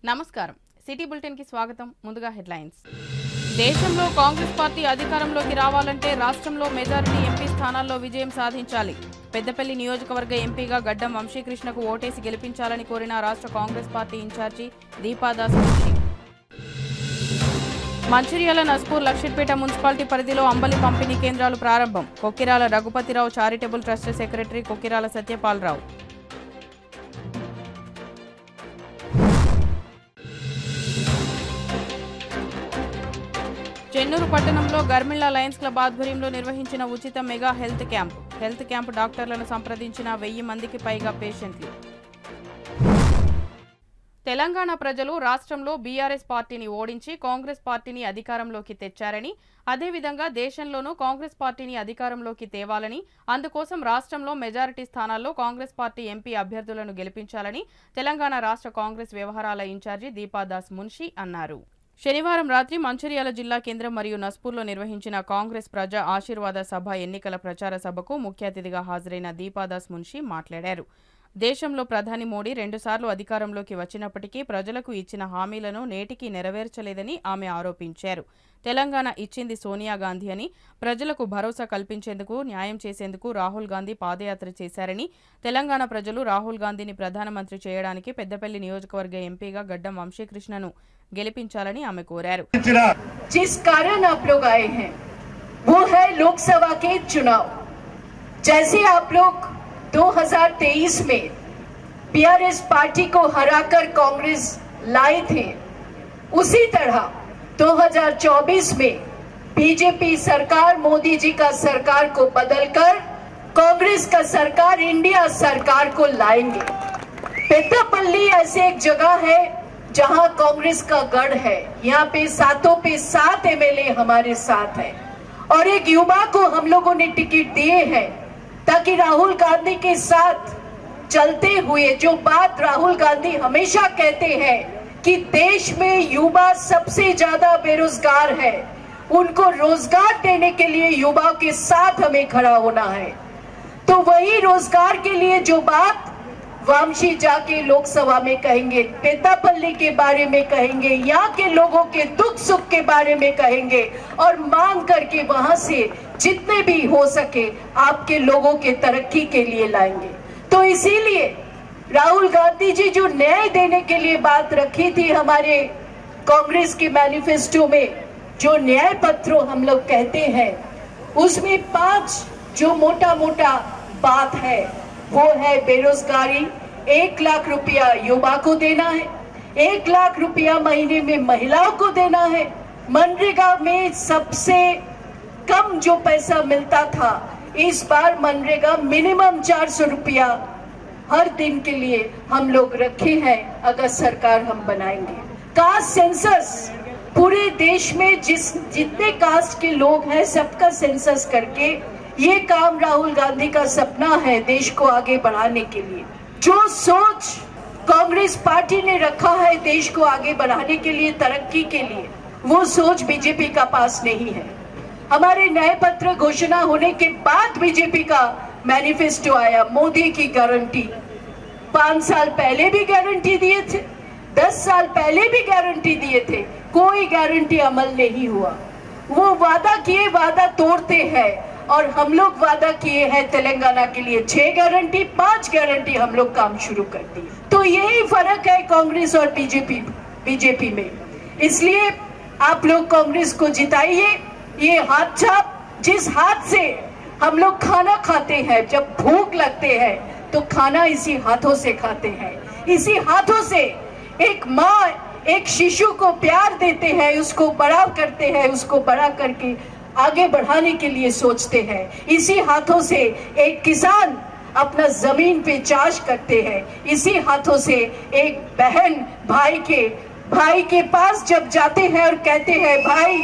నమస్కారం city bulletin కి స్వాగతం ముందుగా హెడ్లైన్స్ దేశంలో కాంగ్రెస్ పార్టీ అధికారంలోకి రావాలంటే రాష్ట్రంలో మెజారిటీ ఎంపీ స్థానాల్లో విజయం సాధించాలి పెద్దపల్లి నియోజకవర్గ ఎంపీగా గడ్డం వంశీకృష్ణకు ఓటేసి గెలిపించాలని కోరిన రాష్ట్ర Congress party incharge Deepa Das Munshi Mancherial Naspur Luxettipet municipality పరిధిలో అంబలి పంపిణీ కేంద్రాలు ప్రారంభం Kokkirala Raghupathi Rao charitable trust secretary Kokkirala Satyapala Rao Chennur పట్టణంలో గర్మిళ్ల లయన్స్ క్లబ్ ఆధ్వర్యంలో నిర్వహించిన ఉచిత మెగా హెల్త్ క్యాంప్ డాక్టర్లను సంప్రదించిన 1000 మందికి పైగా పేషెంట్లు తెలంగాణ ప్రజలు రాష్ట్రంలో బీఆర్ఎస్ పార్టీని ఓడించి కాంగ్రెస్ పార్టీని అధికారంలోకి తెచ్చారని అదేవిధంగా దేశంలోనూ కాంగ్రెస్ పార్టీని అధికారంలోకి తేవాలని అందుకోసం రాష్ట్రంలో మెజారిటీ స్థానాల్లో కాంగ్రెస్ పార్టీ ఎంపీ అభ్యర్థులను గెలిపించాలని తెలంగాణ రాష్ట్ర కాంగ్రెస్ వ్యవహారాల ఇన్ఛార్జి దీపాదాస్ మున్షి అన్నారు శనివారం రాత్రి మంచిర్యాల జిల్లా కేంద్రం మరియు నస్పూర్లో నిర్వహించిన కాంగ్రెస్ ప్రజా ఆశీర్వాద సభ ఎన్నికల ప్రచార సభకు ముఖ్య అతిథిగా హాజరైన దీపాదాస్ మున్షి మాట్లాడారు దేశంలో ప్రధాని మోడీ 2 సార్లు అధికారంలోకి వచ్చినప్పటికీ ప్రజలకు ఇచ్చిన హామీలను నేటికి నెరవేర్చలేదని ఆమె ఆరోపించారు తెలంగాణ ఇచ్చింది సోనియా గాంధీ అని ప్రజలకు భరోసా కల్పించేందుకు న్యాయం చేసేందుకు రాహుల్ గాంధీ పాదయాత్ర చేశారని తెలంగాణ ప్రజలు రాహుల్ గాంధీని ప్రధానమంత్రి చేయడానికి పెద్దపల్లి నియోజకవర్గ ఎంపీగా గడ్డం వంశీకృష్ణను గెలిపించాలని ఆమె కోరారు जिस कारण आप लोग आए हैं वो है लोकसभा के चुनाव। जैसे आप लोग 2023 में बीआरएस पार्टी को हराकर कांग्रेस लाए थे उसी तरह 2024 में बीजेपी सरकार मोदी जी का सरकार को बदलकर कांग्रेस का सरकार इंडिया सरकार को लाएंगे। पेद्दापल्ली ऐसे एक जगह है जहां कांग्रेस का गढ़ है। यहाँ पे 7 एमएलए हमारे साथ है और एक युवा को हम लोगों ने टिकट दिए हैं ताकि राहुल गांधी के साथ चलते हुए जो बात राहुल गांधी हमेशा कहते हैं कि देश में युवा सबसे ज्यादा बेरोजगार है, उनको रोजगार देने के लिए युवाओं के साथ हमें खड़ा होना है। तो वही रोजगार के लिए जो बात वामशी जाके लोकसभा में कहेंगे, पेद्दापल्ली के बारे में कहेंगे, यहाँ के लोगों के दुख सुख के बारे में कहेंगे और मांग करके वहां से जितने भी हो सके आपके लोगों के तरक्की के लिए लाएंगे। तो इसीलिए राहुल गांधी जी जो न्याय देने के लिए बात रखी थी हमारे कांग्रेस के मैनिफेस्टो में, जो न्याय पत्रों हम लोग कहते हैं, उसमें 5 जो मोटा मोटा बात है वो है बेरोजगारी, 1 लाख रुपया युवा को देना है, 1 लाख रुपया महीने में महिलाओं को देना है। मनरेगा में सबसे कम जो पैसा मिलता था इस बार मनरेगा मिनिमम 400 रुपया हर दिन के लिए हम लोग रखे हैं अगर सरकार हम बनाएंगे। कास्ट सेंसस पूरे देश में जितने कास्ट के लोग हैं सबका सेंसस करके ये काम राहुल गांधी का सपना है देश को आगे बढ़ाने के लिए। जो सोच कांग्रेस पार्टी ने रखा है देश को आगे बढ़ाने के लिए, तरक्की के लिए, वो सोच बीजेपी का पास नहीं है। हमारे न्याय पत्र घोषणा होने के बाद बीजेपी का मैनिफेस्टो आया, मोदी की गारंटी। 5 साल पहले भी गारंटी दिए थे, 10 साल पहले भी गारंटी दिए थे, कोई गारंटी अमल नहीं हुआ। वो वादा किए वादा तोड़ते हैं और हम लोग वादा किए हैं तेलंगाना के लिए 6 गारंटी, 5 गारंटी हम लोग काम शुरू कर दी। तो यही फर्क है कांग्रेस और बीजेपी में। इसलिए आप लोग कांग्रेस को जिताइए। ये हाथ छाप, जिस हाथ से हम लोग खाना खाते हैं, जब भूख लगते हैं तो खाना इसी हाथों से खाते हैं। इसी हाथों से एक माँ एक शिशु को प्यार देते हैं, उसको बड़ा करते हैं, उसको बड़ा करके आगे बढ़ाने के लिए सोचते हैं। इसी हाथों से एक किसान अपना जमीन पे चाष करते हैं। इसी हाथों से एक बहन भाई के पास जब जाते हैं और कहते हैं भाई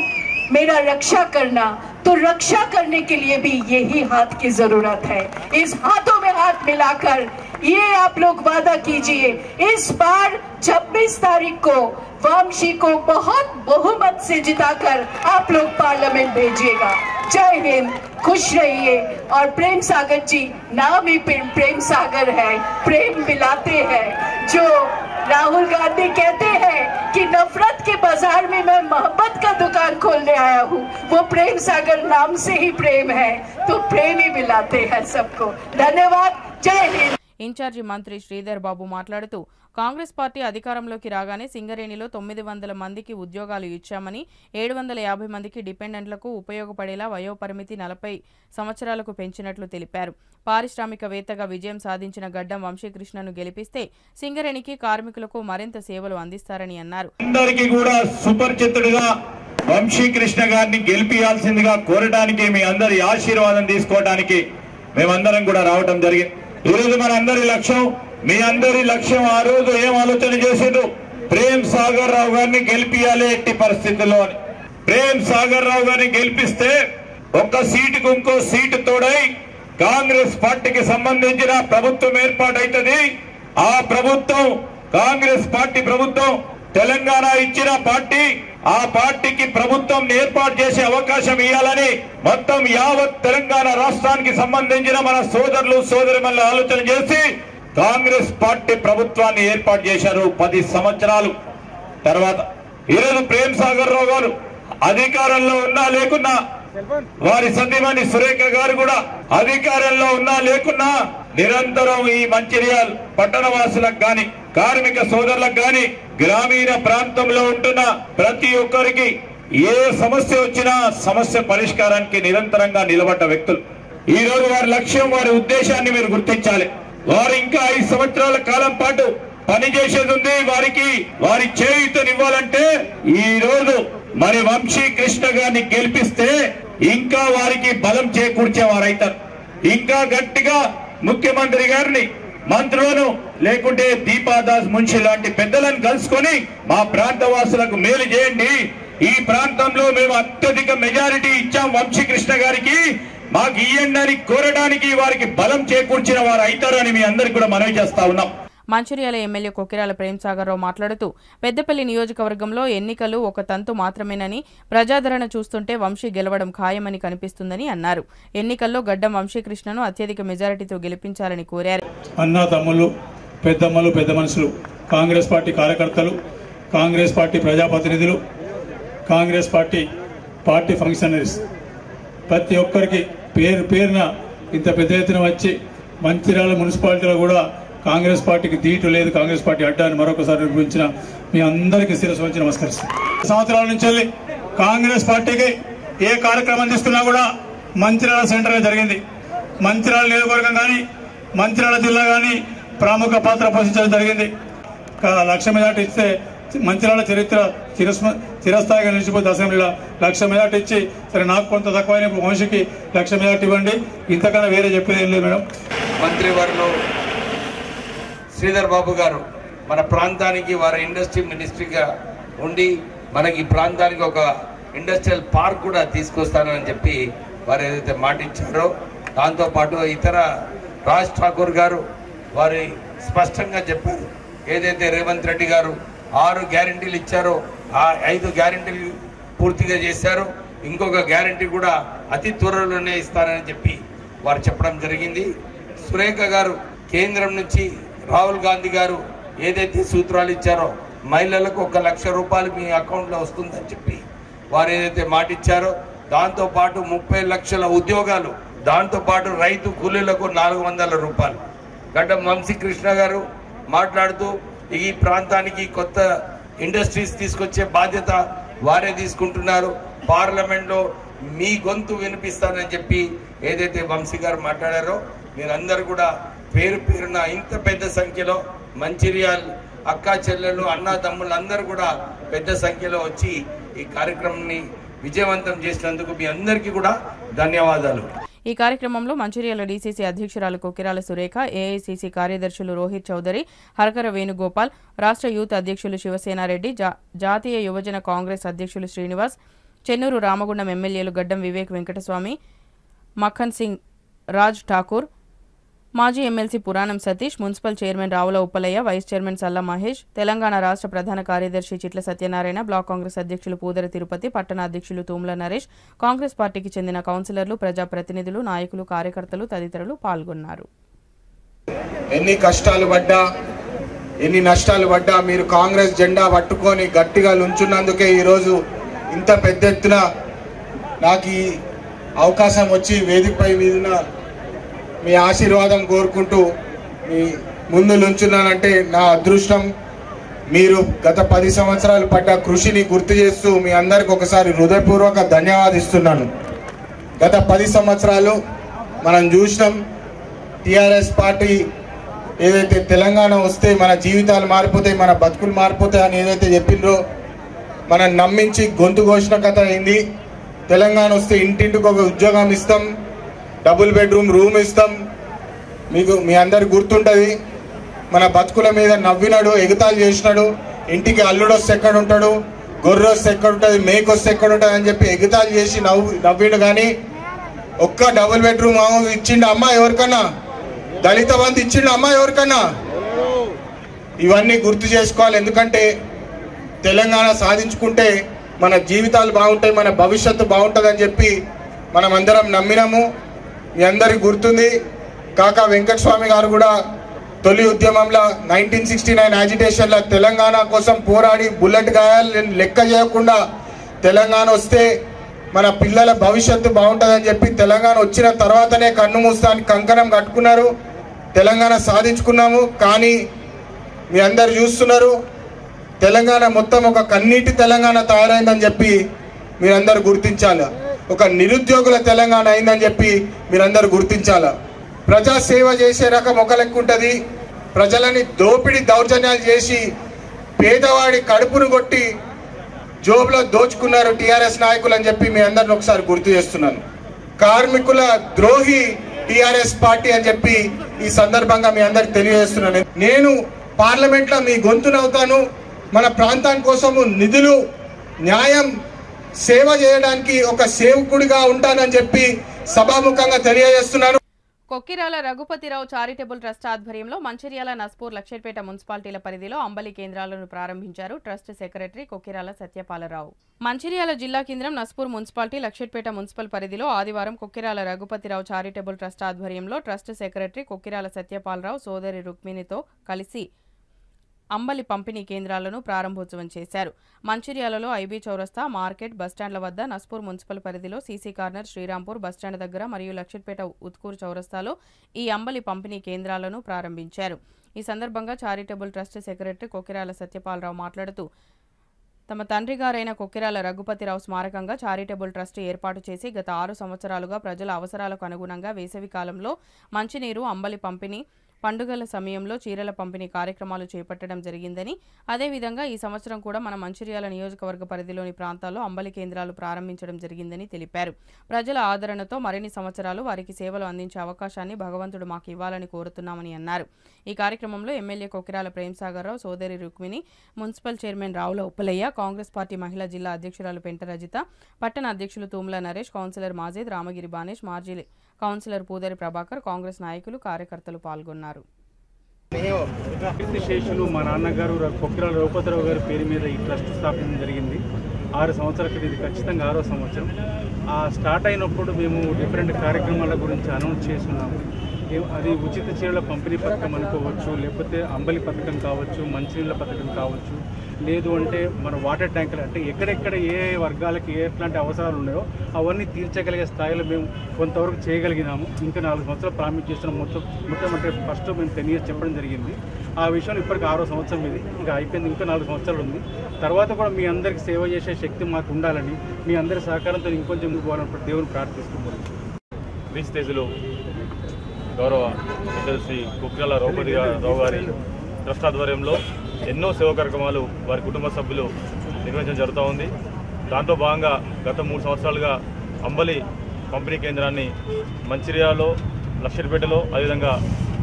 मेरा रक्षा करना, तो रक्षा करने के लिए भी यही हाथ की जरूरत है। इस हाथों में हाथ मिलाकर ये आप लोग वादा कीजिए, इस बार 26 तारीख को वामशी को बहुत बहुमत से जिताकर आप लोग पार्लियामेंट भेजिएगा। जय हिंद, खुश रहिए। और प्रेम सागर जी, नाम ही प्रेम सागर है, प्रेम मिलाते हैं। जो राहुल गांधी कहते हैं कि नफरत के बाजार में मैं मोहब्बत का दुकान खोलने आया हूँ, वो प्रेम सागर नाम से ही प्रेम है, तो प्रेम ही मिलाते हैं सबको। धन्यवाद, जय हिंद। ఇన్ఛార్జి మంత్రి శ్రీధర్ బాబు మాట్లాడుతూ కాంగ్రెస్ పార్టీ అధికారంలోకి రాగానే సింగరేణిలో 900 మందికి ఉద్యోగాలు ఇచ్చామని 750 మందికి డిపెండెంట్లకు ఉపయోగపడేలా వయోపరిమితి 40 సంవత్సరాలకు పెంచినట్లు తెలిపారు. పారిశ్రామికవేత్తగా విజయం సాధించిన గడ్డం వంశీకృష్ణను గెలిపిస్తే సింగరేణికి కార్మికులకు మరింత సేవలు అందిస్తారని అన్నారు. అందరికీ కూడా సుపరిచితుడిగా వంశీకృష్ణ గారిని గెలిపియాల్సిందిగా కోరడానికి మీ అందరి ఆశీర్వాదం తీసుకోవడానికి మేమందరం కూడా రావడం జరిగింది. ఈ రోజు మన అందరి లక్ష్యం, మీ అందరి లక్ష్యం ఆ రోజు ఏం ఆలోచన చేసిండ్రు? ప్రేమ్ సాగర్ రావు గారిని గెలిపియాలి ఎట్టి పరిస్థితుల్లో అని. ప్రేమ్ సాగర్ రావు గారిని గెలిపిస్తే ఒక్క సీటుకు ఇంకో సీటు తోడై కాంగ్రెస్ పార్టీకి సంబంధించిన ప్రభుత్వం ఏర్పాటైతది. ఆ ప్రభుత్వం కాంగ్రెస్ పార్టీ ప్రభుత్వం తెలంగాణ ఇచ్చిన పార్టీ, ఆ పార్టీకి ప్రభుత్వం ఏర్పాటు చేసే అవకాశం ఇవ్వాలని మొత్తం యావత్ తెలంగాణ రాష్ట్రానికి సంబంధించిన మన సోదరులు సోదరిమణులు ఆలోచన చేసి కాంగ్రెస్ పార్టీ ప్రభుత్వాన్ని ఏర్పాటు చేశారు 10 సంవత్సరాలు తర్వాత. ఈరోజు ప్రేమ్ సాగర్ రావు గారు అధికారంలో ఉన్నా లేకున్నా, వారి సతీమణి సురేఖ గారు కూడా అధికారంలో ఉన్నా లేకున్నా నిరంతరం ఈ మంచిర్యాల పట్టణవాసులకు గాని కార్మిక సోదరులకు గాని గ్రామీణ ప్రాంతంలో ఉంటున్న ప్రతి ఒక్కరికి ఏ సమస్య వచ్చినా సమస్య పరిష్కారానికి నిరంతరంగా నిలబడ్డ వ్యక్తులు. ఈ రోజు వారి లక్ష్యం, వారి ఉద్దేశాన్ని మీరు గుర్తించాలి. వారు ఇంకా 5 సంవత్సరాల కాలం పాటు పనిచేసేది ఉంది. వారికి వారి చేయూతనివ్వాలంటే ఈ రోజు మరి వంశీకృష్ణ గారిని గెలిపిస్తే ఇంకా వారికి బలం చేకూర్చేవారైతారు. ఇంకా గట్టిగా ముఖ్యమంత్రి గారిని, మంత్రులను, లేకుంటే దీపాదాస్ మున్షి లాంటి పెద్దలను కలుసుకొని మా ప్రాంతవాసులకు మేలు చేయండి, ఈ ప్రాంతంలో మేము అత్యధిక మెజారిటీ ఇచ్చాం వంశీకృష్ణ గారికి, మాకు ఇయ్యండి అని కోరడానికి వారికి బలం చేకూర్చిన వారు అవుతారని మీ అందరికి కూడా మనవి చేస్తా ఉన్నాం. మంచిర్యాల ఎమ్మెల్యే కొకిరాల ప్రేమ్సాగర్ రావు మాట్లాడుతూ పెద్దపల్లి నియోజకవర్గంలో ఎన్నికలు ఒక తంతు మాత్రమేనని, ప్రజాదరణ చూస్తుంటే వంశీ గెలవడం ఖాయమని కనిపిస్తుందని అన్నారు. ఎన్నికల్లో గడ్డం వంశీకృష్ణను అత్యధిక మెజారిటీతో గెలిపించాలని కోరారు. అన్నా తమ్ముళ్ళు, పెద్దమ్మలు, పెద్ద మనుషులు, కాంగ్రెస్ పార్టీ కార్యకర్తలు, కాంగ్రెస్ పార్టీ ప్రజాప్రతినిధులు, కాంగ్రెస్ పార్టీ ఫంక్షనరీస్ ప్రతి ఒక్కరికి పేరు పేరున ఇంత పెద్ద ఎత్తున వచ్చి మంచిర్యాల మున్సిపాలిటీలో కూడా కాంగ్రెస్ పార్టీకి దీటు లేదు, కాంగ్రెస్ పార్టీ అడ్డాన్ని మరొకసారి నిర్వహించిన మీ అందరికీ శిరస్సు వంచి నమస్కరిస్తాను. సంవత్సరాల నుంచి వెళ్ళి కాంగ్రెస్ పార్టీకి ఏ కార్యక్రమం తీసుకున్నా కూడా మంచిర్యాల సెంటర్గా జరిగింది. మంచిర్యాల నియోజకవర్గం కానీ మంచిర్యాల జిల్లా కానీ ప్రముఖ పాత్ర పోషించడం జరిగింది. 1,00,000 మెజార్టీ ఇస్తే మంచిర్యాల చరిత్ర చిరస్థాయిగా నిలిచిపోతే అసెంబ్లీలో 1,00,000 మెజార్టీ ఇచ్చి, సరే నాకు కొంత తక్కువైన వంశీకి 1,00,000 మెజార్టీ ఇవ్వండి, ఇంతకన్నా వేరే చెప్పేది ఏం లేదు మేడం. మంత్రివర్యులు శ్రీధర్ బాబు గారు మన ప్రాంతానికి వారి ఇండస్ట్రీ మినిస్ట్రీగా ఉండి మనకి ప్రాంతానికి ఒక ఇండస్ట్రియల్ పార్క్ కూడా తీసుకొస్తానని చెప్పి వారు ఏదైతే మాట ఇచ్చారో, దాంతోపాటు ఇతర రాజ్ ఠాకూర్ గారు వారి స్పష్టంగా చెప్పారు. ఏదైతే రేవంత్ రెడ్డి గారు 6 గ్యారెంటీలు ఇచ్చారో ఆ 5 గ్యారెంటీలు పూర్తిగా చేశారు. ఇంకొక గ్యారెంటీ కూడా అతి త్వరలోనే ఇస్తారని చెప్పి వారు చెప్పడం జరిగింది. సురేఖ గారు కేంద్రం నుంచి రాహుల్ గాంధీ గారు ఏదైతే సూత్రాలు ఇచ్చారో మహిళలకు 1,00,000 రూపాయలు మీ అకౌంట్లో వస్తుందని చెప్పి వారు ఏదైతే మాట ఇచ్చారో, దాంతోపాటు 30 లక్షల ఉద్యోగాలు, దాంతోపాటు రైతు కూలీలకు 400 రూపాయలు. గడ్డం వంశీకృష్ణ గారు మాట్లాడుతూ ఈ ప్రాంతానికి కొత్త ఇండస్ట్రీస్ తీసుకొచ్చే బాధ్యత వారే తీసుకుంటున్నారు, పార్లమెంట్లో మీ గొంతు వినిపిస్తానని చెప్పి ఏదైతే వంశీ గారు మాట్లాడారో, మీరందరూ కూడా పేరు పేరున ఇంత పెద్ద సంఖ్యలో మంచిర్యాల అక్కా చెల్లెలు, అన్నా తమ్ముళ్ళు అందరూ కూడా పెద్ద సంఖ్యలో వచ్చి ఈ కార్యక్రమాన్ని విజయవంతం చేసినందుకు మీ అందరికీ కూడా ధన్యవాదాలు. ఈ కార్యక్రమంలో మంచిర్యాల డీసీసీ అధ్యక్షురాలు కొకిరాల సురేఖ, ఏఐసీసీ కార్యదర్శులు రోహిత్ చౌదరి, హరకర వేణుగోపాల్, రాష్ట్ర యూత్ అధ్యక్షులు శివసేనారెడ్డి, జాతీయ యువజన కాంగ్రెస్ అధ్యక్షులు శ్రీనివాస్, చెన్నూరు రామగుండం ఎమ్మెల్యేలు గడ్డం వివేక్ వెంకటస్వామి, మఖన్ సింగ్, రాజ్ ఠాకూర్, మాజీ MLC Puranam Satish, municipal chairman Ravula Uppalaiah, vice chairman Salla Mahesh, Telangana రాష్ట్ర ప్రధాన కార్యదర్శి చిట్ల సత్యనారాయణ, బ్లాక్ కాంగ్రెస్ అధ్యక్షులు పూదర తిరుపతి, పట్టణ అధ్యక్షులు తూమ్ల నరేష్, కాంగ్రెస్ పార్టీకి చెందిన కౌన్సిలర్లు, ప్రజాప్రతినిధులు, నాయకులు, కార్యకర్తలు తదితరులు పాల్గొన్నారు. ఎన్ని కష్టాలు పడ్డా ఎన్ని నష్టాలు పడ్డా మీరు కాంగ్రెస్ జెండా పట్టుకొని గట్టిగా నుంచున్నందుకే ఈరోజు ఇంత పెద్ద ఎత్తున నాకు ఈ అవకాశం వచ్చి వేదికపై మీద మీ ఆశీర్వాదం కోరుకుంటూ మీ ముందు నుంచున్నానంటే నా అదృష్టం. మీరు గత 10 సంవత్సరాలు పడ్డ కృషిని గుర్తు చేస్తూ మీ అందరికి ఒకసారి హృదయపూర్వక ధన్యవాదిస్తున్నాను. గత 10 సంవత్సరాలు మనం చూసినాం టీఆర్ఎస్ పార్టీ ఏదైతే తెలంగాణ వస్తే మన జీవితాలు మారిపోతాయి, మన బతుకులు మారిపోతాయి అని ఏదైతే చెప్పిండ్రో మనం నమ్మించి గొంతు ఘోషణ కథ అయింది. తెలంగాణ వస్తే ఇంటింటికి ఒక ఉద్యోగం ఇస్తాం, డబుల్ బెడ్రూమ్ రూమ్ ఇస్తాం. మీకు మీ అందరికి గుర్తుంటుంది, మన బతుకుల మీద నవ్వినాడు, ఎగతాలు చేసినాడు. ఇంటికి అల్లుడు వస్తే ఎక్కడ ఉంటాడు, గొర్రె వస్తే ఎక్కడ ఉంటుంది, మేక వస్తే ఎక్కడ ఉంటుంది అని చెప్పి ఎగతాలు చేసి నవ్విండు. కానీ ఒక్క డబుల్ బెడ్రూమ్ హౌస్ ఇచ్చిండు అమ్మ ఎవరికన్నా? దళిత బంధు ఇచ్చిండు అమ్మ ఎవరికన్నా? ఇవన్నీ గుర్తు చేసుకోవాలి. ఎందుకంటే తెలంగాణ సాధించుకుంటే మన జీవితాలు బాగుంటాయి, మన భవిష్యత్తు బాగుంటుంది అని చెప్పి మనం అందరం నమ్మినాము. మీ అందరికి గుర్తుంది, కాకా వెంకటస్వామి గారు కూడా తొలి ఉద్యమంలో 1969 యాజిటేషన్లో తెలంగాణ కోసం పోరాడి బుల్లెట్ గాయాలు లెక్క చేయకుండా తెలంగాణ వస్తే మన పిల్లల భవిష్యత్తు బాగుంటుందని చెప్పి తెలంగాణ వచ్చిన తర్వాతనే కన్ను మూస్తానికి కంకణం కట్టుకున్నారు. తెలంగాణ సాధించుకున్నాము. కానీ మీ అందరు చూస్తున్నారు తెలంగాణ మొత్తం ఒక కన్నీటి తెలంగాణ తయారైందని చెప్పి మీరందరూ గుర్తించాలి. ఒక నిరుద్యోగుల తెలంగాణ అయిందని చెప్పి మీరందరూ గుర్తించాలి. ప్రజాసేవ చేసే రకం ఒక లెక్క ఉంటుంది, ప్రజలని దోపిడీ దౌర్జన్యాలు చేసి పేదవాడి కడుపును కొట్టి జోబులో దోచుకున్నారు టీఆర్ఎస్ నాయకులు అని చెప్పి మీ అందరిని ఒకసారి గుర్తు చేస్తున్నాను. కార్మికుల ద్రోహి టీఆర్ఎస్ పార్టీ అని చెప్పి ఈ సందర్భంగా మీ అందరికి తెలియజేస్తున్నాను. నేను పార్లమెంట్లో మీ గొంతునవుతాను, మన ప్రాంతం కోసము నిధులు, న్యాయం, సేవ చేయడానికి ఒక సేవకుడిగా ఉంటానని చెప్పి సభాముఖంగా తెలియజేస్తున్నాను. కొక్కిరాల రఘుపతిరావు చారిటబుల్ ట్రస్ట్ ఆధ్వర్యంలో మంచిర్యాల, నస్పూర్, లక్షేట్పేట మున్సిపాలిటీల పరిధిలో అంబలి కేంద్రాలను ప్రారంభించారు ట్రస్ట్ సెక్రటరీ కొక్కిరాల సత్యపాలరావు. మంచిర్యాల జిల్లా కేంద్రం నస్పూర్ మున్సిపాలిటీ, లక్షేట్పేట మున్సిపల్ పరిధిలో ఆదివారం కొక్కిరాల రఘుపతిరావు చారిటబుల్ ట్రస్ట్ ఆధ్వర్యంలో ట్రస్ట్ సెక్రటరీ కొక్కిరాల సత్యపాలరావు సోదరి రుక్మిణితో కలిసి అంబలి పంపిణీ కేంద్రాలను ప్రారంభోత్సవం చేశారు. మంచిర్యాలలో ఐబీ చౌరస్తా, మార్కెట్, బస్టాండ్ల వద్ద, నస్పూర్ మున్సిపల్ పరిధిలో సీసీ కార్నర్, శ్రీరాంపూర్ బస్టాండ్ దగ్గర మరియు లక్షట్పేట ఉత్కూరు చౌరస్తాలో ఈ అంబలి పంపిణీ కేంద్రాలను ప్రారంభించారు. ఈ సందర్భంగా చారిటబుల్ ట్రస్ట్ సెక్రటరీ కొక్కిరాల సత్యపాలరావు మాట్లాడుతూ తమ తండ్రి గారైన కొక్కిరాల రఘుపతిరావు స్మారకంగా చారిటబుల్ ట్రస్ట్ ఏర్పాటు చేసి గత 6 సంవత్సరాలుగా ప్రజల అవసరాలకు అనుగుణంగా వేసవి కాలంలో మంచినీరు, అంబలి పంపిణీ, పండుగల సమయంలో చీరల పంపిణీ కార్యక్రమాలు చేపట్టడం జరిగిందని, అదేవిధంగా ఈ సంవత్సరం కూడా మన మంచిర్యాల నియోజకవర్గ పరిధిలోని ప్రాంతాల్లో అంబలి కేంద్రాలు ప్రారంభించడం జరిగిందని తెలిపారు. ప్రజల ఆదరణతో మరిన్ని సంవత్సరాలు వారికి సేవలు అందించే అవకాశాన్ని భగవంతుడు మాకు ఇవ్వాలని కోరుతున్నామని అన్నారు. ఈ కార్యక్రమంలో ఎమ్మెల్యే కొక్కిరాల ప్రేమ్సాగర్రావు, సోదరి Rukmini, municipal chairman Ravula Uppalaiah, Congress party మహిళా జిల్లా అధ్యక్షురాలు పెంట రజిత, పట్టణ అధ్యక్షులు తూముల నరేష్, కౌన్సిలర్ మాజీద్, రామగిరి బానేష్, మాజీ కౌన్సిలర్ పూదరి ప్రభాకర్, కాంగ్రెస్ నాయకులు, కార్యకర్తలు పాల్గొన్నారు. కీర్తిశేషులు మా నాన్నగారు కొక్కిరాల రఘుపతిరావు గారి పేరు మీద ఈ ట్రస్ట్ స్థాపించడం జరిగింది. 6 సంవత్సరాల క్రితం, ఇది ఖచ్చితంగా 6వ సంవత్సరం. స్టార్ట్ అయినప్పుడు మేము డిఫరెంట్ కార్యక్రమాల గురించి అనౌన్స్ చేస్తున్నాము. అది ఉచిత చీరల పంపిణీ పథకం అనుకోవచ్చు, లేకపోతే అంబలి పథకం కావచ్చు, మంచినీళ్ళ పథకం కావచ్చు, లేదు అంటే మన వాటర్ ట్యాంకులు, అంటే ఎక్కడెక్కడ ఏ వర్గాలకి ఎట్లాంటి అవసరాలు ఉన్నాయో అవన్నీ తీర్చగలిగే స్థాయిలో మేము కొంతవరకు చేయగలిగినాము. ఇంకా 4 సంవత్సరాలు ప్రామిస్ చేస్తున్నాం. మొత్తం అంటే ఫస్ట్ మేము 10 years చెప్పడం జరిగింది. ఆ విషయంలో ఇప్పటికి 6వ సంవత్సరం ఇది, ఇంకా అయిపోయింది. ఇంకా 4 సంవత్సరాలు ఉంది. తర్వాత కూడా మీ అందరికీ సేవ చేసే శక్తి మాకు ఉండాలని, మీ అందరి సహకారంతో ఇంకొంచెం ముందుకు పోవాలని దేవుని ప్రార్థిస్తున్నాం. వీస్తేజులు గౌరవ శ్రీ కొక్కిరాల రఘుపతిరావు గారి ట్రస్ట్ ఆధ్వర్యంలో ఎన్నో సేవా కార్యక్రమాలు వారి కుటుంబ సభ్యులు నిర్వహించడం జరుగుతూ ఉంది. దాంట్లో భాగంగా గత 3 సంవత్సరాలుగా అంబలి పంపిణీ కేంద్రాన్ని మంచిర్యాలలో, లక్షట్పేటలో, అదేవిధంగా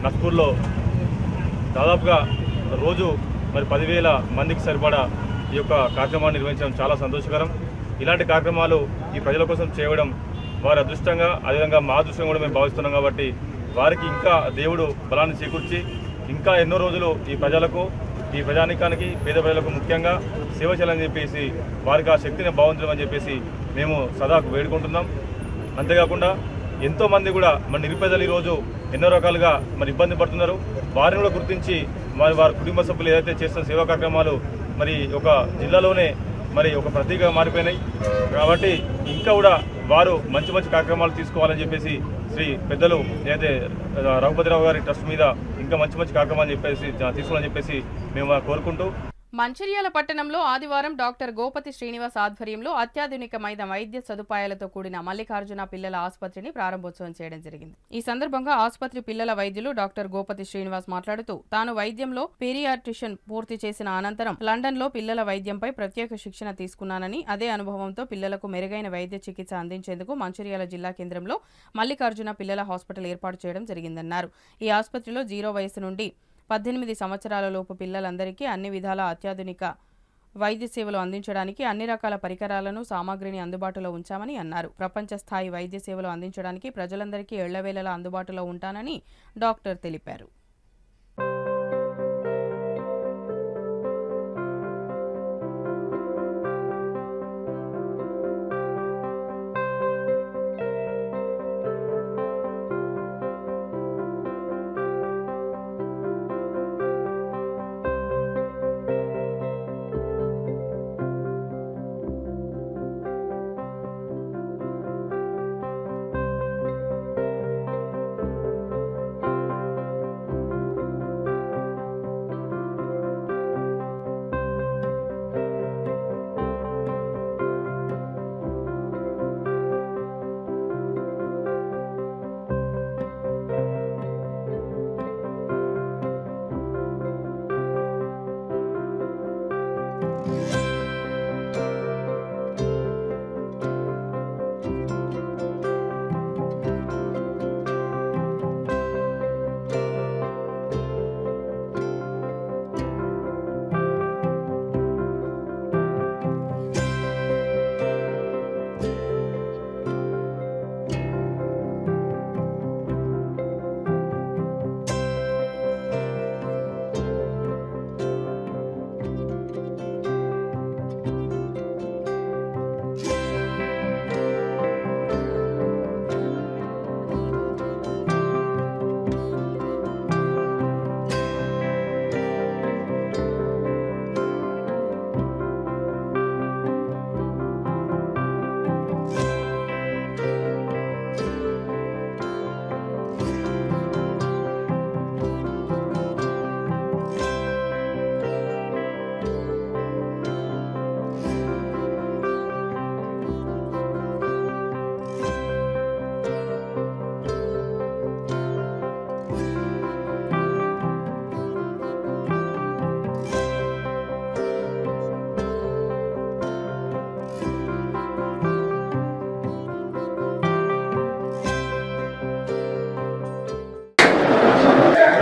నస్పూర్లో దాదాపుగా రోజు మరి 10,000 మందికి సరిపడా ఈ యొక్క కార్యక్రమాన్ని నిర్వహించడం చాలా సంతోషకరం. ఇలాంటి కార్యక్రమాలు ఈ ప్రజల కోసం చేయడం వారి అదృష్టంగా, అదేవిధంగా మా అదృష్టంగా కూడా మేము భావిస్తున్నాం. కాబట్టి వారికి ఇంకా దేవుడు బలాన్ని చేకూర్చి ఇంకా ఎన్నో రోజులు ఈ ప్రజలకు, ఈ ప్రజానికానికి, పేద ప్రజలకు ముఖ్యంగా సేవ చేయాలని చెప్పేసి వారికి ఆ శక్తిని భావించడం చెప్పేసి మేము సదాకు వేడుకుంటున్నాం. అంతేకాకుండా ఎంతోమంది కూడా మన నిరుపేదలు ఈరోజు ఎన్నో రకాలుగా మరి ఇబ్బంది పడుతున్నారు. వారిని కూడా గుర్తించి మరి వారి కుటుంబ సభ్యులు ఏదైతే చేస్తున్న సేవా కార్యక్రమాలు మరి ఒక జిల్లాలోనే మరి ఒక ప్రతీకగా మారిపోయినాయి. కాబట్టి ఇంకా కూడా వారు మంచి మంచి కార్యక్రమాలు తీసుకోవాలని చెప్పేసి శ్రీ పెద్దలు ఏదైతే రఘుపతిరావు గారి ట్రస్ట్ మీద ఇంకా మంచి మంచి కార్యక్రమాలు తీసుకోవాలని చెప్పేసి మేము కోరుకుంటూ మంచిర్యాల పట్టణంలో ఆదివారం డాక్టర్ గోపతి శ్రీనివాస్ ఆధ్వర్యంలో అత్యాధునికమైన వైద్య సదుపాయాలతో కూడిన మల్లికార్జున పిల్లల ఆసుపత్రిని ప్రారంభోత్సవం చేయడం జరిగింది. ఈ సందర్భంగా ఆసుపత్రి పిల్లల వైద్యులు డాక్టర్ గోపతి శ్రీనివాస్ మాట్లాడుతూ తాను వైద్యంలో పీరియాట్రిషన్ పూర్తి చేసిన అనంతరం లండన్లో పిల్లల వైద్యంపై ప్రత్యేక శిక్షణ తీసుకున్నానని, అదే అనుభవంతో పిల్లలకు మెరుగైన వైద్య చికిత్స అందించేందుకు మంచిర్యాల జిల్లా కేంద్రంలో మల్లికార్జున పిల్లల హాస్పిటల్ ఏర్పాటు చేయడం జరిగిందన్నారు. ఈ ఆసుపత్రిలో 0 వయసు నుండి 18 సంవత్సరాల లోపు పిల్లలందరికీ అన్ని విధాల అత్యాధునిక వైద్య సేవలు అందించడానికి అన్ని రకాల పరికరాలను, సామాగ్రిని అందుబాటులో ఉంచామని అన్నారు. ప్రపంచ స్థాయి వైద్య సేవలు అందించడానికి ప్రజలందరికీ ఎళ్లవేళలా అందుబాటులో ఉంటానని డాక్టర్ తెలిపారు.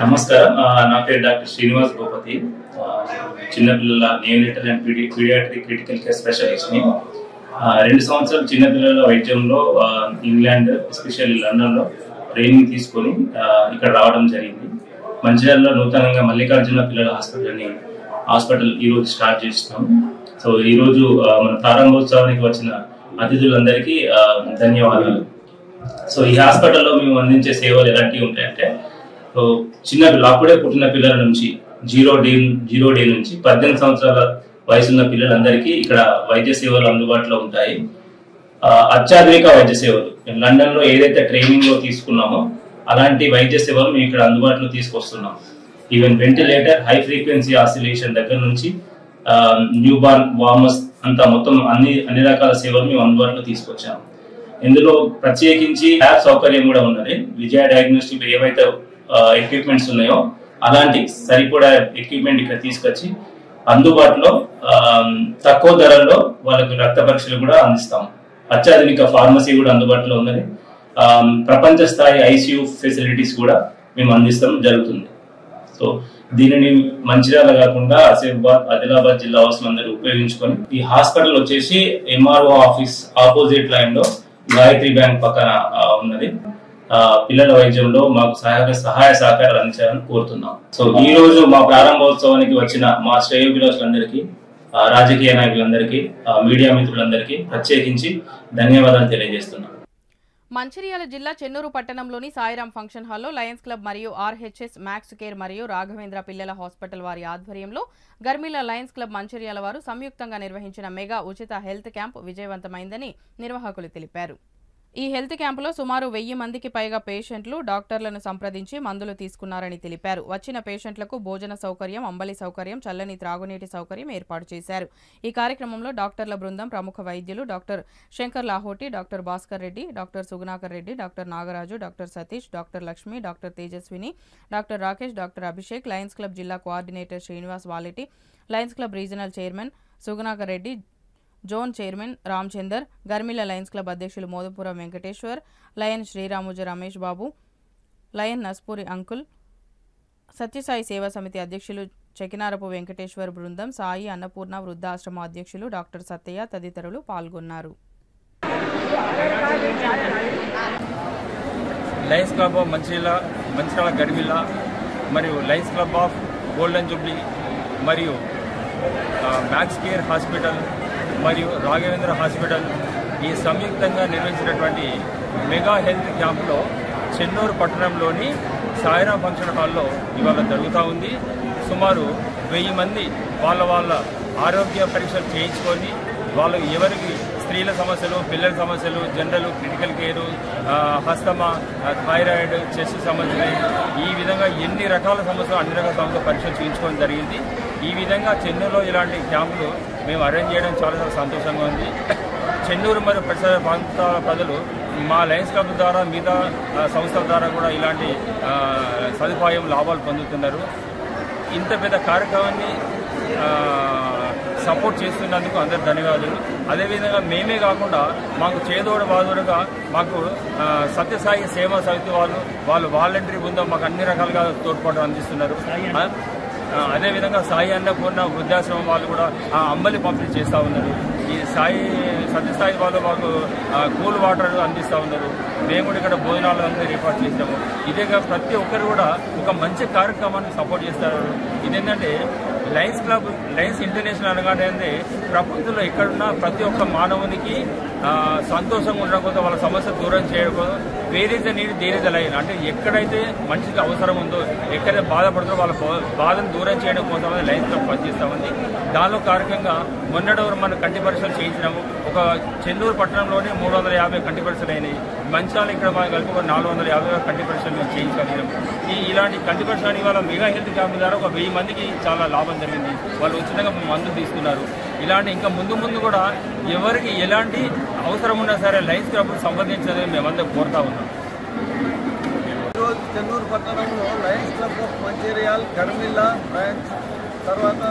నమస్కారం, నా పేరు డాక్టర్ శ్రీనివాస్ గోపతి. చిన్నపిల్లల neonatal and paediatric critical care స్పెషలిస్ట్ని. 2 సంవత్సరాలు చిన్నపిల్లల వైద్యంలో ఇంగ్లాండ్, ఎస్పెషల్లీ లండన్లో ట్రైనింగ్ తీసుకొని ఇక్కడ రావడం జరిగింది. మంచిర్యాలలో నూతనంగా మల్లికార్జున పిల్లల హాస్పిటల్ ఈరోజు స్టార్ట్ చేస్తున్నాం. సో ఈరోజు మన ప్రారంభోత్సవానికి వచ్చిన అతిథులందరికీ ధన్యవాదాలు. సో ఈ హాస్పిటల్లో మేము అందించే సేవలు ఎలాంటివి ఉంటాయంటే, చిన్నపిల్లలు అప్పుడే పుట్టిన పిల్లల నుంచి 0 డే నుంచి 18 సంవత్సరాల వయసున్న పిల్లలందరికీ ఇక్కడ వైద్య సేవలు అందుబాటులో ఉంటాయి. అత్యాధునిక వైద్య సేవలు లండన్ లో ఏదైతే ట్రైనింగ్ లో తీసుకున్నామో అలాంటి వైద్య సేవలు మేము ఇక్కడ అందుబాటులో తీసుకొస్తున్నాం. Even ventilator, high frequency oscillation దగ్గర నుంచి న్యూ బార్న్, వార్మర్స్ అంతా మొత్తం అన్ని రకాల సేవలు మేము అందుబాటులో తీసుకొచ్చాము. ఇందులో ప్రత్యేకించి ల్యాబ్ సౌకర్యం కూడా ఉన్నది. విజయ డయాగ్నోస్టిక్ ఏవైతే ఎక్విప్మెంట్స్ ఉన్నాయో అలాంటి సరిపడా ఎక్విప్మెంట్ ఇక్కడ తీసుకొచ్చి అందుబాటులో తక్కువ ధరల్లో వాళ్ళకి రక్త పరీక్షలు కూడా అందిస్తాం. అత్యాధునిక ఫార్మసీ కూడా అందుబాటులో ఉన్నది. ప్రపంచ స్థాయి ఐసీయూ ఫెసిలిటీస్ కూడా మేము అందిస్తాం జరుగుతుంది. సో దీనిని మంచిర్యాల కాకుండా ఆదిలాబాద్ జిల్లా వాసులందరూ ఉపయోగించుకొని, ఈ హాస్పిటల్ వచ్చేసి ఎంఆర్ఓ ఆఫీస్ ఆపోజిట్ లైన్ లో గాయత్రి బ్యాంక్ పక్కన ఉన్నది. పిల్లల వైద్యంలో మాకు సహాయ సహకారాలు అందించాలని కోరుతున్నాం. సో ఈ రోజు మా ప్రారంభోత్సవానికి వచ్చిన మా శ్రేయోభిలాషులందరికీ, రాజకీయ నాయకులందరికీ, మీడియా మిత్రులందరికీ ప్రత్యేకించి ధన్యవాదాలు తెలియజేస్తున్నాం. మంచిర్యాల జిల్లా చెన్నూరు పట్టణంలోని సాయిరాం ఫంక్షన్ హాల్లో లయన్స్ క్లబ్ మరియు ఆర్హెచ్ఎస్ మ్యాక్స్ కేర్ మరియు రాఘవేంద్ర పిల్లల హాస్పిటల్ వారి ఆధ్వర్యంలో గర్మిల లయన్స్ క్లబ్ మంచిర్యాల వారు సంయుక్తంగా నిర్వహించిన మెగా ఉచిత హెల్త్ క్యాంప్ విజయవంతమైందని నిర్వాహకులు తెలిపారు. ఈ హెల్త్ క్యాంపులో సుమారు 1000 మందికి పైగా పేషెంట్లు డాక్టర్లను సంప్రదించి మందులు తీసుకున్నారని తెలిపారు. వచ్చిన పేషెంట్లకు భోజన సౌకర్యం, అంబలి సౌకర్యం, చల్లని త్రాగునీటి సౌకర్యం ఏర్పాటు చేశారు. ఈ కార్యక్రమంలో డాక్టర్ల బృందం, ప్రముఖ వైద్యులు doctor Shankar Lahoti, doctor Bhaskar Reddy, doctor Sugunakar Reddy, doctor Nagaraju, doctor Satish, doctor Lakshmi, doctor Tejaswini, doctor Rakesh, doctor Abhishek, Lions club జిల్లా coordinator Srinivas Valeti, Lions club regional chairman Sugunakar Reddy, zone chairman Ramachandar, Garmila Lions club అధ్యక్షులు Modupuram Venkateshwar, lion Sriramuja Ramesh Babu, lion Naspuri uncle, Satya Sai Seva Samiti అధ్యక్షులు చెకినారపు వెంకటేశ్వర్ బృందం, సాయి అన్నపూర్ణ వృద్ధాశ్రమ అధ్యక్షులు డాక్టర్ సత్తయ్య తదితరులు పాల్గొన్నారు. లయన్స్ క్లబ్ ఆఫ్ మంచిర్యాల గర్మిల మరియు Lions club of golden jubilee మరియు Max Care hospital మరియు రాఘవేంద్ర హాస్పిటల్ ఈ సంయుక్తంగా నిర్వహించినటువంటి మెగా హెల్త్ క్యాంపులో చెన్నూరు పట్టణంలోని సాయిరాం ఫంక్షన్ హాల్లో ఇవాళ జరుగుతూ ఉంది. సుమారు 1000 మంది వాళ్ళ ఆరోగ్య పరీక్షలు చేయించుకొని వాళ్ళు ఎవరికి స్త్రీల సమస్యలు, పిల్లల సమస్యలు, general, critical care, asthma, thyroid, chest సంబంధించినవి ఈ విధంగా ఎన్ని రకాల సమస్యలు అన్ని రకాల సమస్యలు పరీక్షలు చేయించుకోవడం జరిగింది. ఈ విధంగా చెన్నూరులో ఇలాంటి క్యాంపులు మేము అరేంజ్ చేయడం చాలా సంతోషంగా ఉంది. చెన్నూరు మరియు పరిసర ప్రాంతాల ప్రజలు మా లయన్స్ క్లబ్ ద్వారా మిగతా సంస్థల ద్వారా కూడా ఇలాంటి సదుపాయం లాభాలు పొందుతున్నారు. ఇంత పెద్ద కార్యక్రమాన్ని సపోర్ట్ చేస్తున్నందుకు అందరు ధన్యవాదాలు. అదేవిధంగా మేమే కాకుండా మాకు చేదోడు వాదోడుగా మాకు సత్యసాయి సేవా సమితి వాళ్ళు వాలంటరీ బృందం మాకు అన్ని రకాలుగా తోడ్పాటు అందిస్తున్నారు. అదేవిధంగా సాయి అన్నపూర్ణ వృద్ధాశ్రమం వాళ్ళు కూడా అంబలి పంపిణీ చేస్తూ ఉన్నారు. ఈ సత్యసాయి వాళ్ళు మాకు కూల్ వాటర్ అందిస్తూ ఉన్నారు. మేము కూడా ఇక్కడ భోజనాలు అందరూ ఏర్పాటు చేసినాము. ఇదేగా ప్రతి ఒక్కరు కూడా ఒక మంచి కార్యక్రమాన్ని సపోర్ట్ చేస్తారు. ఇదేంటంటే లయన్స్ ఇంటర్నేషనల్ అనగానే ప్రపంచంలో ఎక్కడున్నా ప్రతి ఒక్క మానవునికి సంతోషంగా ఉండడం కోసం, వాళ్ళ సమస్య దూరం చేయడం కోసం వేరేది నీరు దేనిది లైన్ అంటే ఎక్కడైతే మనిషికి అవసరం ఉందో, ఎక్కడైతే బాధపడుతుందో వాళ్ళ బాధను దూరం చేయడం కోసం లయన్స్ క్లబ్ పనిచేస్తామండి. దానిలో కార్యక్రమంగా మొన్నటి మనం కంటి పరీక్షలు చేయించినాము. ఒక చెన్నూరు పట్టణంలోనే 350 కంటి పరీక్షలు అయినాయి. మంచాలు ఇక్కడ కలిపి 450 కంటి పరీక్షలు మేము చేయించగలిగినాము. ఇలాంటి కంటి పరీక్షలు వాళ్ళ మెగా హెల్త్ క్యాంప్ ద్వారా ఒక 1000 మందికి చాలా లాభం జరిగింది. వాళ్ళు ఉచితంగా మందులు తీసుకున్నారు. ఇలాంటి ఇంకా ముందు కూడా ఎవరికి ఎలాంటి అవసరం ఉన్నా సరే లయన్స్ క్లబ్ సంబంధించినది మేమందరూ కోరుతా ఉన్నాం. ఈరోజు చెన్నూరు పట్టణంలో Lions club of Mancherial Garmila branch, తర్వాత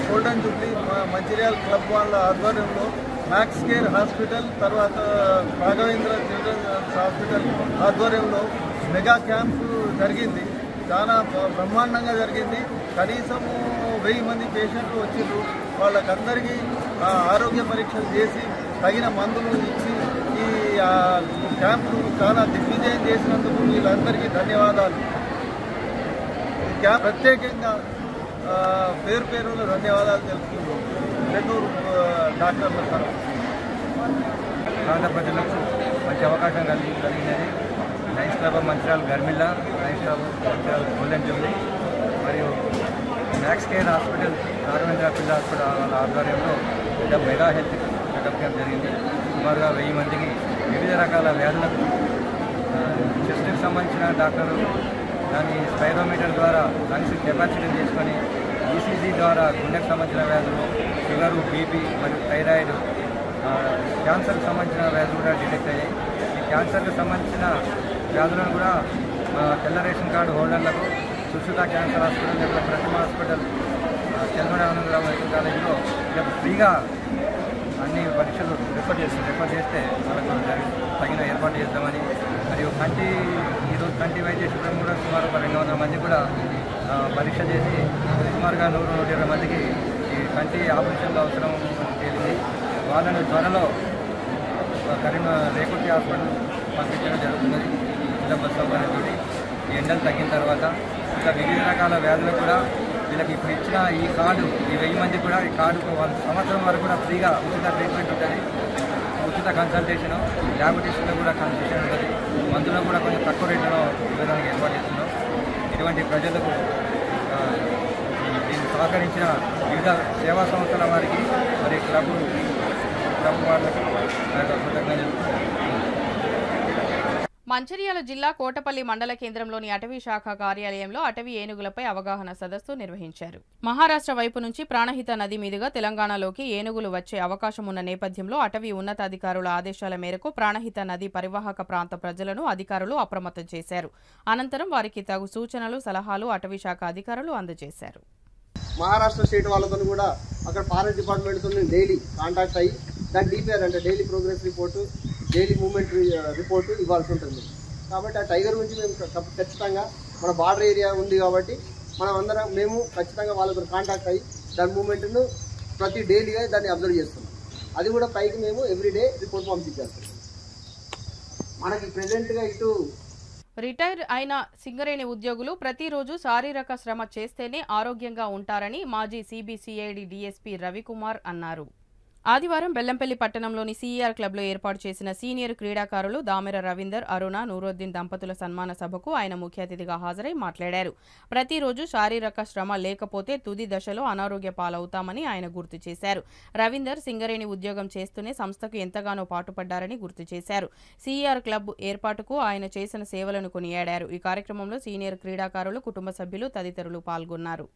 గోల్డెన్ జూబ్లీ మంచిర్యాల్ క్లబ్ వాళ్ళ ఆధ్వర్యంలో మ్యాక్స్ కేర్ హాస్పిటల్, తర్వాత రాఘవేంద్ర చిల్డ్రన్స్ హాస్పిటల్ ఆధ్వర్యంలో మెగా క్యాంపు జరిగింది. చాలా బ్రహ్మాండంగా జరిగింది. కనీసము 1000 మంది పేషెంట్లు వచ్చిండ్రు. వాళ్ళకందరికీ ఆరోగ్య పరీక్షలు చేసి తగిన మందులు ఇచ్చి ఈ క్యాంపు చాలా దిగ్విజయం చేసినందుకు వీళ్ళందరికీ ధన్యవాదాలు. ఈ క్యాంప్ ప్రత్యేకంగా పేరున ధన్యవాదాలు తెలుపుతున్నాం చెన్నూరు డాక్టర్ల తరఫున. ప్రాంత ప్రజలకు మంచి అవకాశం కలిగినది Lions club of Mancherial Garmila, Lions club Mancherial golden jubilee మరియు మ్యాక్స్ కేర్ హాస్పిటల్, రాఘవేంద్ర పిల్ల హాస్పిటల్ వాళ్ళ ఆధ్వర్యంలో పెద్ద మెగా హెల్త్ చెకప్ క్యాంప్ జరిగింది. సుమారుగా 1000 మందికి వివిధ రకాల వ్యాధులకు చెస్ట్కి సంబంధించిన డాక్టర్లు దాన్ని స్పైరోమీటర్ ద్వారా లంగ్స్ కెపాసిటీ చేసుకొని ఈసీజీ ద్వారా గుండెకు సంబంధించిన వ్యాధులు, షుగరు, బీపీ మరియు థైరాయిడ్, క్యాన్సర్కి సంబంధించిన వ్యాధులు కూడా డిటెక్ట్ అయ్యాయి. ఈ క్యాన్సర్కి సంబంధించిన వ్యాధులను కూడా తెల్ల రేషన్ కార్డు హోల్డర్లకు సుశ్రుత క్యాన్సర్ హాస్పిటల్, లేదా ప్రతిమ హాస్పిటల్, చంద్రబాబు ఆనందరావు మెడికల్ కాలేజీలో ఫ్రీగా అన్ని పరీక్షలు రిఫర్ చేస్తే వాళ్ళకు తగిన ఏర్పాటు చేద్దామని, మరియు ఈరోజు కంటి వైద్య శిబిరం కూడా సుమారు 200 మంది కూడా పరీక్ష చేసి సుమారుగా 100-120 మందికి ఈ కంటి ఆపరేషన్లు అవసరం తేలింది. వాళ్ళను త్వరలో రేకుర్తి హాస్పిటల్ పంపించడం జరుగుతున్నది. ఉచిత బస్ సౌకర్యంతో ఈ ఎండలు తగ్గిన తర్వాత ఇంకా వివిధ రకాల వ్యాధులు కూడా వీళ్ళకి ఇప్పుడు ఇచ్చిన ఈ కార్డు, ఈ 1000 మంది కూడా ఈ కార్డుకు 1 సంవత్సరం వరకు కూడా ఫ్రీగా ఉచిత ట్రీట్మెంట్ ఉంటుంది. ఉచిత ఉచిత కన్సల్టేషన్, డయాబెటీస్లో కూడా కన్సల్టేషన్ ఉంటుంది, మందులకు కూడా కొంచెం తక్కువ రేట్లలో ఇవ్వడానికి ఏర్పాటు చేస్తున్నాం. ఇటువంటి ప్రజలకు దీన్ని సహకరించిన వివిధ సేవా సంస్థల వారికి మరి క్లబ్ వాళ్ళకి కృతజ్ఞతలు. మంచిర్యాల జిల్లా కోటపల్లి మండల కేంద్రంలోని అటవీ శాఖ కార్యాలయంలో అటవీ ఏనుగులపై అవగాహన సదస్సు నిర్వహించారు. మహారాష్ట్ర వైపు నుంచి ప్రాణహిత నది మీదుగా తెలంగాణలోకి ఏనుగులు వచ్చే అవకాశం ఉన్న నేపథ్యంలో అటవీ ఉన్నతాధికారుల ఆదేశాల మేరకు ప్రాణహిత నది పరివాహక ప్రాంత ప్రజలను అధికారులు అప్రమత్తం చేశారు. అనంతరం వారికి తగు సూచనలు, సలహాలు అటవీ శాఖ అధికారులు అందజేశారు. మహారాష్ట్ర స్టేట్ వాళ్ళతో కూడా అక్కడ ఫారెస్ట్ డిపార్ట్మెంట్తో డైలీ కాంటాక్ట్ అయ్యి దాని DPR అంటే daily progress report, daily movement report ఇవ్వాల్సి ఉంటుంది. కాబట్టి ఆ టైగర్ నుంచి మేము ఖచ్చితంగా మన బార్డర్ ఏరియా ఉంది కాబట్టి మేము ఖచ్చితంగా వాళ్ళతో కాంటాక్ట్ అయ్యి దాని మూవ్మెంట్ను ప్రతి డైలీగా దాన్ని అబ్జర్వ్ చేస్తున్నాం. అది కూడా పైకి మేము ఎవ్రీడే రిపోర్ట్ పంపించేస్తాం. మనకి ప్రెజెంట్గా ఇటు రిటైర్ అయిన సింగరేణి ఉద్యోగులు ప్రతిరోజు శారీరక శ్రమ చేస్తేనే ఆరోగ్యంగా ఉంటారని మాజీ CBCID DSP రవికుమార్ అన్నారు. ఆదివారం బెల్లంపల్లి పట్టణంలోని CER క్లబ్లో ఏర్పాటు చేసిన సీనియర్ క్రీడాకారులు దామెర రవీందర్, అరుణ, నూరుద్దీన్ దంపతుల సన్మాన సభకు ఆయన ముఖ్య అతిథిగా హాజరై మాట్లాడారు. ప్రతిరోజు శారీరక శ్రమ లేకపోతే తుది దశలో అనారోగ్య పాలవుతామని ఆయన గుర్తు చేశారు. రవీందర్ సింగరేణి ఉద్యోగం చేస్తూనే సంస్థకు ఎంతగానో పాటుపడ్డారని గుర్తు చేశారు. CER క్లబ్ ఏర్పాటుకు ఆయన చేసిన సేవలను కొనియాడారు. ఈ కార్యక్రమంలో సీనియర్ క్రీడాకారులు, కుటుంబ సభ్యులు తదితరులు పాల్గొన్నారు.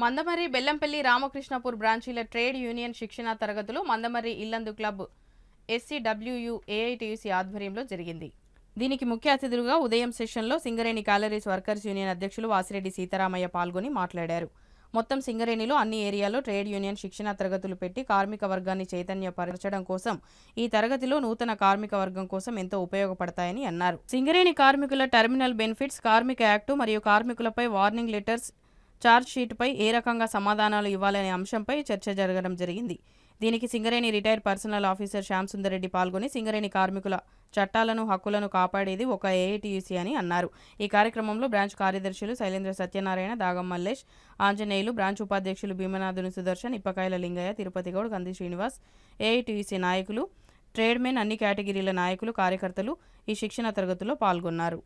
మందమర్రి బెల్లంపల్లి రామకృష్ణపూర్ బ్రాంచీల ట్రేడ్ యూనియన్ శిక్షణా తరగతులు Mandamarri Yellandu club SCWU AITUC ఆధ్వర్యంలో జరిగింది. దీనికి ముఖ్య అతిథులుగా ఉదయం సెషన్లో సింగరేణి క్యాలరీస్ వర్కర్స్ యూనియన్ అధ్యక్షులు వాసిరెడ్డి సీతారామయ్య పాల్గొని మాట్లాడారు. మొత్తం సింగరేణిలో అన్ని ఏరియాలో ట్రేడ్ యూనియన్ శిక్షణా తరగతులు పెట్టి కార్మిక వర్గాన్ని చైతన్యపరచడం కోసం ఈ తరగతిలో నూతన కార్మిక వర్గం కోసం ఎంతో ఉపయోగపడతాయని అన్నారు. సింగరేణి కార్మికుల టెర్మినల్ బెనిఫిట్స్, కార్మిక యాక్టు మరియు కార్మికులపై వార్నింగ్ లెటర్స్, ఛార్జ్ షీట్పై ఏ రకంగా సమాధానాలు ఇవ్వాలనే అంశంపై చర్చ జరగడం జరిగింది. దీనికి Singareni retire personnel officer Shyam Sundar Reddy పాల్గొని సింగరేణి కార్మికుల చట్టాలను, హక్కులను కాపాడేది ఒక AITUC అని అన్నారు. ఈ కార్యక్రమంలో బ్రాంచ్ కార్యదర్శులు శైలేంద్ర సత్యనారాయణ, దాగం మల్లేష్, ఆంజనేయులు, బ్రాంచ్ ఉపాధ్యక్షులు భీమనాథుని సుదర్శన్, ఇప్పకాయల లింగయ్య, తిరుపతి గౌడ్, కంది శ్రీనివాస్, AITUC నాయకులు, ట్రేడ్మెన్, అన్ని కేటగిరీల నాయకులు, కార్యకర్తలు ఈ శిక్షణ తరగతిలో పాల్గొన్నారు.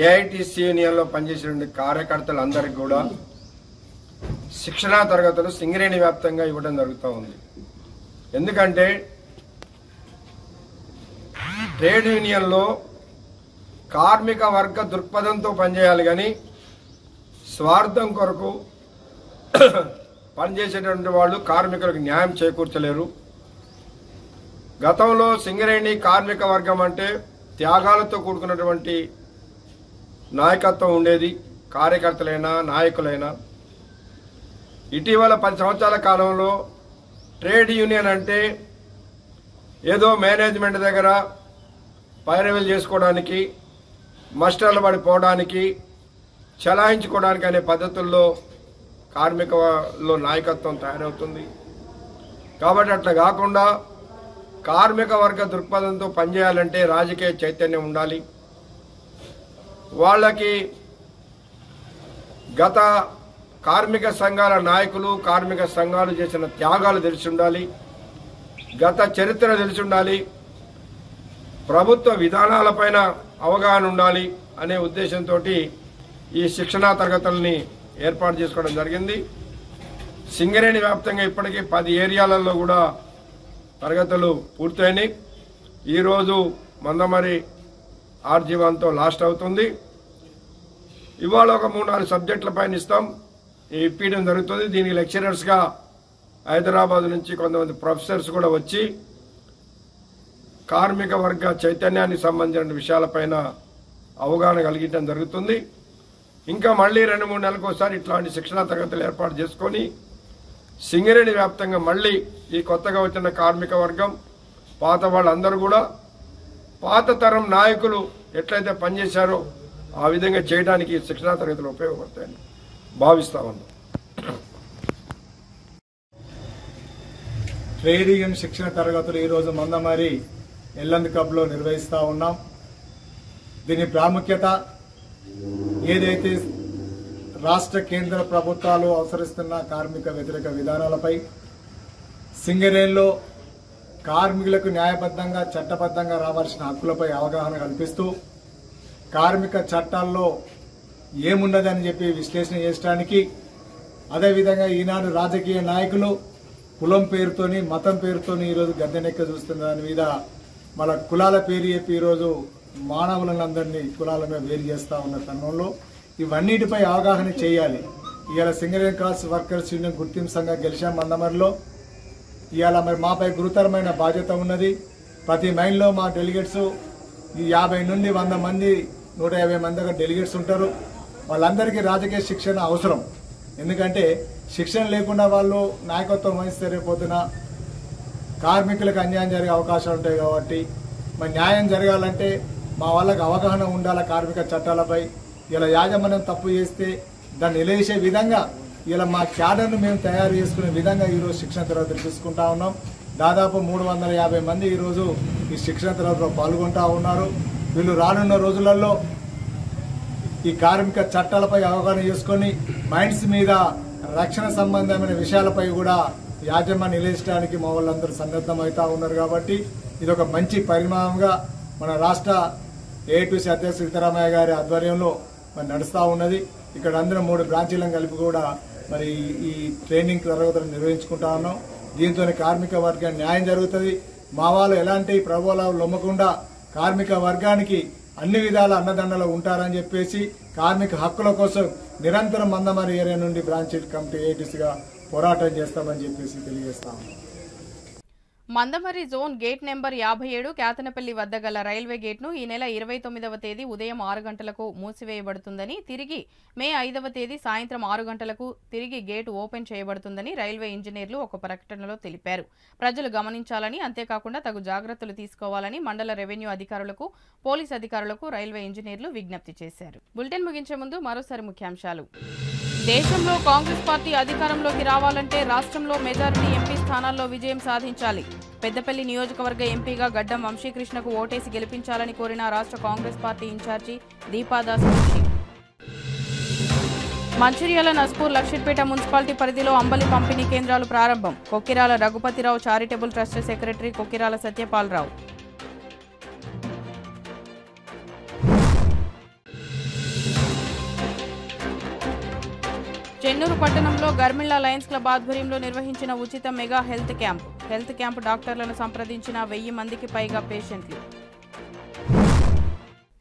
AITUC యూనియన్లో పనిచేసే కార్యకర్తలందరికీ కూడా శిక్షణా తరగతులు సింగరేణి వ్యాప్తంగా ఇవ్వడం జరుగుతూ ఉంది. ఎందుకంటే ట్రేడ్ యూనియన్లో కార్మిక వర్గ దృక్పథంతో పనిచేయాలి కానీ స్వార్థం కొరకు పనిచేసేటువంటి వాళ్ళు కార్మికులకు న్యాయం చేకూర్చలేరు. గతంలో సింగరేణి కార్మిక వర్గం అంటే త్యాగాలతో కూడుకున్నటువంటి నాయకత్వం ఉండేది, కార్యకర్తలైనా నాయకులైనా. ఇటీవల 10 సంవత్సరాల కాలంలో ట్రేడ్ యూనియన్ అంటే ఏదో మేనేజ్మెంట్ దగ్గర పైరవీలు చేసుకోవడానికి, మస్టర్లు పడిపోవడానికి, చలాయించుకోవడానికి అనే పద్ధతుల్లో కార్మికలో నాయకత్వం తయారవుతుంది. కాబట్టి అట్లా కాకుండా కార్మిక వర్గ దృక్పథంతో పనిచేయాలంటే రాజకీయ చైతన్యం ఉండాలి. వాళ్ళకి గత కార్మిక సంఘాల నాయకులు, కార్మిక సంఘాలు చేసిన త్యాగాలు తెలిసి ఉండాలి, గత చరిత్ర తెలిసి ఉండాలి, ప్రభుత్వ విధానాలపైన అవగాహన ఉండాలి అనే ఉద్దేశంతో ఈ శిక్షణా తరగతుల్ని ఏర్పాటు చేసుకోవడం జరిగింది. సింగరేణి వ్యాప్తంగా ఇప్పటికీ 10 ఏరియాలలో కూడా తరగతులు పూర్తయినాయి. ఈరోజు మందమరి RG1తో లాస్ట్ అవుతుంది. ఇవాళ ఒక 3-4 సబ్జెక్టుల పైన ఇస్తాం, ఇప్పించడం జరుగుతుంది. దీనికి లెక్చరర్స్గా హైదరాబాద్ నుంచి కొంతమంది ప్రొఫెసర్స్ కూడా వచ్చి కార్మిక వర్గ చైతన్యానికి సంబంధించిన విషయాలపైన అవగాహన కలిగించడం జరుగుతుంది. ఇంకా మళ్ళీ 2-3 నెలలకు ఒకసారి ఇట్లాంటి శిక్షణా తరగతులు ఏర్పాటు చేసుకొని సింగరేణి వ్యాప్తంగా మళ్ళీ ఈ కొత్తగా వచ్చిన కార్మిక వర్గం, పాత వాళ్ళందరూ కూడా పాత తరం నాయకులు ఎట్లయితే పనిచేశారో ఆ విధంగా చేయడానికి శిక్షణా తరగతులు ఉపయోగపడతాయని భావిస్తా ఉన్నాం. ట్రేడ్ యూనియన్ శిక్షణ తరగతులు ఈరోజు మందమరి ఎల్లంది కబ్లో నిర్వహిస్తూ ఉన్నాం. దీని ప్రాముఖ్యత ఏదైతే రాష్ట్ర కేంద్ర ప్రభుత్వాలు అనుసరిస్తున్న కార్మిక వ్యతిరేక విధానాలపై, సింగరేణిలో కార్మికులకు న్యాయబద్ధంగా చట్టబద్ధంగా రావాల్సిన హక్కులపై అవగాహన కల్పిస్తూ కార్మిక చట్టాల్లో ఏమున్నదని చెప్పి విశ్లేషణ చేయడానికి, అదేవిధంగా ఈనాడు రాజకీయ నాయకులు కులం పేరుతోని, మతం పేరుతోని ఈరోజు గద్దెనెక్క చూస్తున్న దాని మీద మన కులాల పేరు చెప్పి ఈరోజు మానవులందరినీ కులాల మీద వేరు చేస్తూ ఉన్న తరుణంలో ఇవన్నిటిపై అవగాహన చేయాలి. ఇవాళ సింగరేణి క్రాస్ వర్కర్స్ యూనియన్ గుర్తింపు సంఘం గెలిచాం మందమరిలో. ఇవాళ మరి మాపై గురుతరమైన బాధ్యత ఉన్నది. ప్రతి మైన్లో మా డెలిగేట్స్ 50 నుండి 100 మంది 150 మంది దగ్గర డెలిగేట్స్ ఉంటారు. వాళ్ళందరికీ రాజకీయ శిక్షణ అవసరం. ఎందుకంటే శిక్షణ లేకుండా వాళ్ళు నాయకత్వం వహిస్తే రేపొద్దున కార్మికులకు అన్యాయం జరిగే అవకాశాలు ఉంటాయి. కాబట్టి మరి న్యాయం జరగాలంటే మా వాళ్ళకి అవగాహన ఉండాలి కార్మిక చట్టాలపై. ఇలా యాజమాన్యం తప్పు చేస్తే దాన్ని నిలదీసే విధంగా ఇలా మా క్యాడర్ను మేము తయారు చేసుకునే విధంగా ఈరోజు శిక్షణ తరగతులు తీసుకుంటా ఉన్నాం. దాదాపు 350 మంది ఈరోజు ఈ శిక్షణ తరగతిలో పాల్గొంటా ఉన్నారు. వీళ్ళు రానున్న రోజులలో ఈ కార్మిక చట్టాలపై అవగాహన చేసుకొని మైండ్స్ మీద రక్షణ సంబంధమైన విషయాలపై కూడా యాజమాన్యం నిలదీయడానికి మా వాళ్ళందరూ సన్నద్ధమవుతా ఉన్నారు. కాబట్టి ఇది ఒక మంచి పరిణామంగా మన రాష్ట్ర ఏఐటీసీ అధ్యక్షుడు సీతారామయ్య గారి ఆధ్వర్యంలో మరి నడుస్తూ ఉన్నది. ఇక్కడ అందరం 3 బ్రాంచీలను కలిపి కూడా మరి ఈ ట్రైనింగ్ తరగతులు నిర్వహించుకుంటా ఉన్నాం. దీంతో కార్మిక వర్గానికి న్యాయం జరుగుతుంది. మా వాళ్ళు ఎలాంటి ప్రభావాలు లొమ్మకుండా కార్మిక వర్గానికి అన్ని విధాల అన్నదండలు ఉంటారని చెప్పేసి కార్మిక హక్కుల కోసం నిరంతరం మందమరి ఏరియా నుండి బ్రాంచ్ కమిటీ ఏఐటీసీగా పోరాటం చేస్తామని చెప్పేసి తెలియజేస్తాము. Mandamarri zone gate number 57 Kethanapalli వద్ద గల రైల్వే గేట్ను ఈ నెల 29వ తేదీ ఉదయం 6 గంటలకు మూసివేయబడుతుందని, తిరిగి మే 5వ తేదీ సాయంత్రం 6 గంటలకు తిరిగి గేటు ఓపెన్ చేయబడుతుందని రైల్వే ఇంజనీర్లు ఒక ప్రకటనలో తెలిపారు. ప్రజలు గమనించాలని, అంతేకాకుండా తగు జాగ్రత్తలు తీసుకోవాలని మండల రెవెన్యూ అధికారులకు, పోలీస్ అధికారులకు రైల్వే ఇంజనీర్లు విజ్ఞప్తి చేశారు. బులెటిన్ ముగించే ముందు మరోసారి ముఖ్యాంశాలు. దేశంలో కాంగ్రెస్ పార్టీ అధికారంలోకి రావాలంటే రాష్ట్రంలో మెజారిటీ ఎంపీ స్థానాల్లో విజయం సాధించాలి. పెద్దపల్లి నియోజకవర్గ ఎంపీగా గడ్డం వంశీకృష్ణకు ఓటేసి గెలిపించాలని కోరిన రాష్ట్ర Congress party incharge Deepa Das Munshi. Mancherial Naspur Luxettipet municipality పరిధిలో అంబలి పంపిణీ కేంద్రాలు ప్రారంభం. Kokkirala Raghupathi Rao charitable trust secretary Kokkirala Satyapala Rao. Chennur పట్టణంలో గర్మిళ్ల లయన్స్ క్లబ్ ఆధ్వర్యంలో నిర్వహించిన ఉచిత మెగా హెల్త్ క్యాంప్ డాక్టర్లను సంప్రదించిన 1000 మందికి పైగా పేషెంట్లు.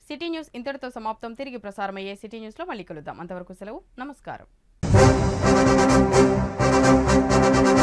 సిటీ న్యూస్ ఇంతటితో సమాప్తం. తిరిగి ప్రసారమయ్యే సిటీ న్యూస్లో మళ్ళీ కలుద్దాం. అంతవరకు సెలవు. నమస్కారం. Thank you.